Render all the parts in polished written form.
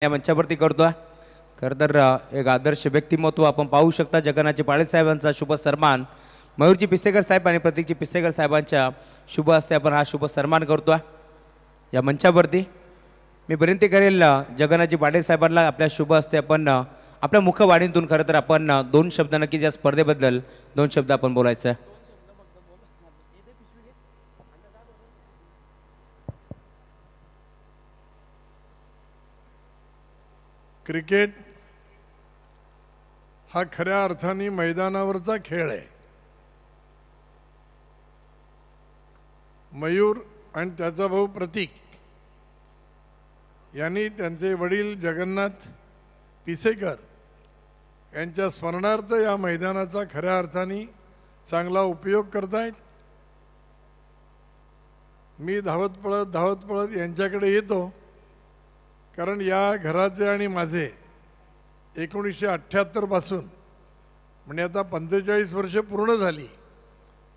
या मंचावरती करतोय। खरं तर एक आदर्श व्यक्तिमत्व आपण पाहू शकता। जगन्नाथजी पाटील साहेबांचा शुभ सन्मान मयूरजी पिसेकर साहेब आणि प्रतीकजी पिसेकर साहेबांच्या शुभ हस्ते आपण हा शुभ सन्मान करतोय। या मंचावरती मी विनंती करेल जगन्नाथजी पाटील साहेबांना आपल्या शुभ हस्ते आपण आपल्या मुखवाणीतून खरं तर आपण दोन शब्द नक्कीच या स्पर्धेबद्दल दोन शब्द आपण बोलायचं आहे। क्रिकेट हा खऱ्या अर्थाने मैदानावरचा खेळ आहे। मयूर आणि त्याचा भाऊ प्रतीक यांनी त्यांचे वडील जगन्नाथ पिसेकर यांच्या स्मरणार्थ या मैदानाचा खऱ्या अर्थाने चांगला उपयोग करतायत। मी धावत पळत यांच्याकडे येतो, कारण या घराचे आणि माझे 1978 पासून म्हणजे आता 45 वर्ष पूर्ण झाली,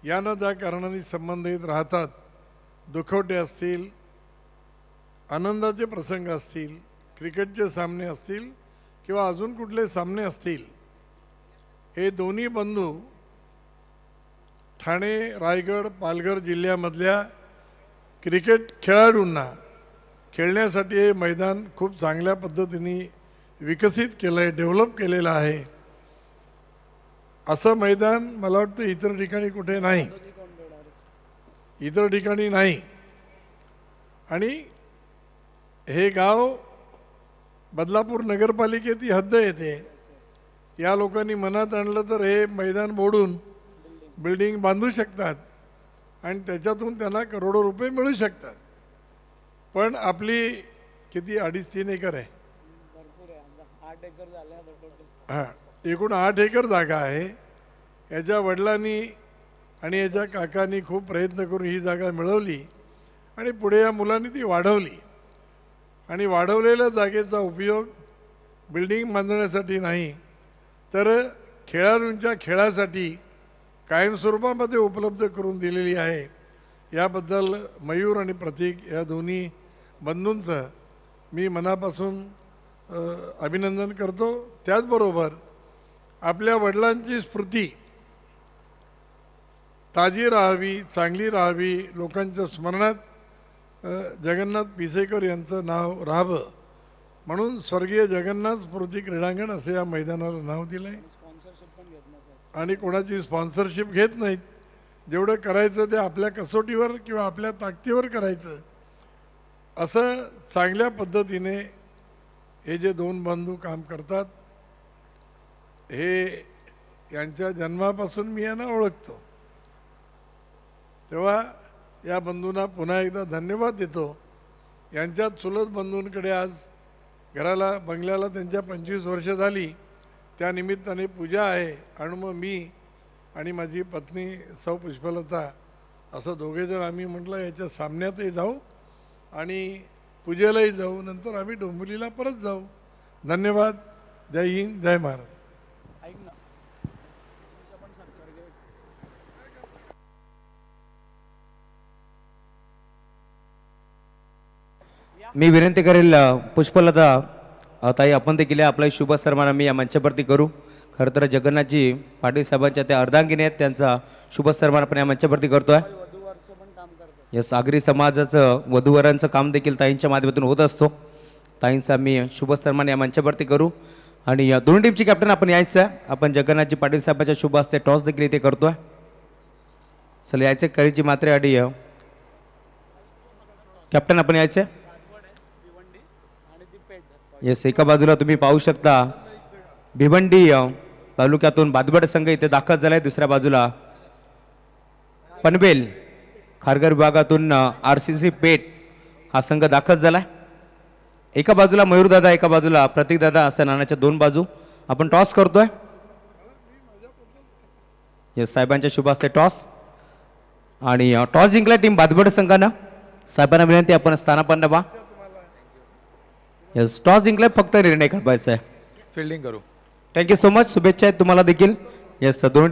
यानं त्या कारणाने संबंधित राहतात। दुखवटे असतील, आनंदाचे प्रसंग असतील, क्रिकेटचे सामने असतील किंवा अजून कुठले सामने असतील, हे दोन्ही बंधू ठाणे, रायगड, पालघर जिल्ह्यामधल्या क्रिकेट खेळाडूंना खेळण्यासाठी हे मैदान खूप चांगल्या पद्धतीने विकसित केलं आहे, डेव्हलप केलेलं आहे। असं मैदान मला वाटतं इतर ठिकाणी कुठे नाही, इतर ठिकाणी नाही। आणि हे गाव बदलापूर नगरपालिकेची हद्द येते। या लोकांनी मनात आणलं तर हे मैदान मोडून बिल्डिंग बांधू शकतात आणि त्याच्यातून त्यांना करोडो रुपये मिळू शकतात। पण आपली किती 2.5-3 एकर आहे, हां, एकूण 8 एकर जागा आहे। याच्या वडिलांनी आणि याच्या काकांनी खूप प्रयत्न करून ही जागा मिळवली आणि पुढे या मुलांनी ती वाढवली। आणि वाढवलेल्या जागेचा उपयोग बिल्डिंग बांधण्यासाठी नाही, तर खेळाडूंच्या खेळासाठी कायमस्वरूपामध्ये उपलब्ध करून दिलेली आहे। याबद्दल मयूर आणि प्रतीक या दोन्ही बंधूंचं मी मनापासून अभिनंदन करतो। त्याचबरोबर आपल्या वडिलांची स्मृती ताजी राहावी, चांगली राहावी, लोकांच्या स्मरणात जगन्नाथ पिसेकर यांचं नाव राहावं म्हणून स्वर्गीय जगन्नाथ स्मृती क्रीडांगण असं या मैदानाला नाव दिलं आहे। आणि कोणाची स्पॉन्सरशिप घेत नाहीत, जेवढं करायचं ते आपल्या कसोटीवर किंवा आपल्या ताकदीवर करायचं। असं चांगल्या पद्धतीने हे जे दोन बंधू काम करतात, हे यांच्या जन्मापासून मी यांना ओळखतो, तेव्हा या बंधूंना पुन्हा एकदा धन्यवाद देतो। यांच्या चुलत बंधूंकडे आज घराला, बंगल्याला त्यांच्या 25 वर्ष झाली, त्या निमित्ताने पूजा आहे। आणि मग मी आणि माझी पत्नी सौ पुष्पलता असं दोघेजण आम्ही म्हटलं याच्या सामन्यातही जाऊ आणि पूजेलाही जाऊ, नंतर आम्ही डोंबिवलीला परत जाऊ। धन्यवाद। जय हिंद, जय महाराज। मी विनंती करेल पुष्पलता ताई, आपण देखील आपला शुभ सन्मान आम्ही या मंचावरती करू। खरं तर जगन्नाथजी पाटील साहेबांच्या त्या अर्धांगिनी आहेत, त्यांचा शुभ सन्मान आपण या मंचावरती करतोय। या सागरी समाजाचं वधूवरांचं काम देखील ताईंच्या माध्यमातून होत असतो। ताईंचा मी शुभ सन्मान या मंचावरती करू। आणि या दोन टीमची कॅप्टन आपण यायचं, आपण जगन्नाथजी पाटील साहेबांच्या शुभ हस्ते टॉस देखील इथे करतोय। चला यायचे करीची मात्रे आधी कॅप्टन आपण यायचे। येस, एका बाजूला तुम्ही पाहू शकता भिवंडी तालुक्यातून बादबड संघ इथे दाखल झालाय, दुसऱ्या बाजूला पनवेल खारघर विभागातून RCC पेठ हा संघ दाखल झालाय। एका बाजूला मयूरदादा, एका बाजूला प्रतीकदादा, असं नाण्याच्या दोन बाजू आपण टॉस करतोय। येस, साहेबांच्या शुभ हस्ते टॉस आणि टॉस जिंकला टीम बादबड संघानं। साहेबांना विनंती आपण स्थानापन्न व्हा। येस, टॉस जिंकलाय, फक्त निर्णय काढायचा आहे, फिल्डिंग करू। थँक्यू सो मच, शुभेच्छा आहेत तुम्हाला देखील। येस, दोन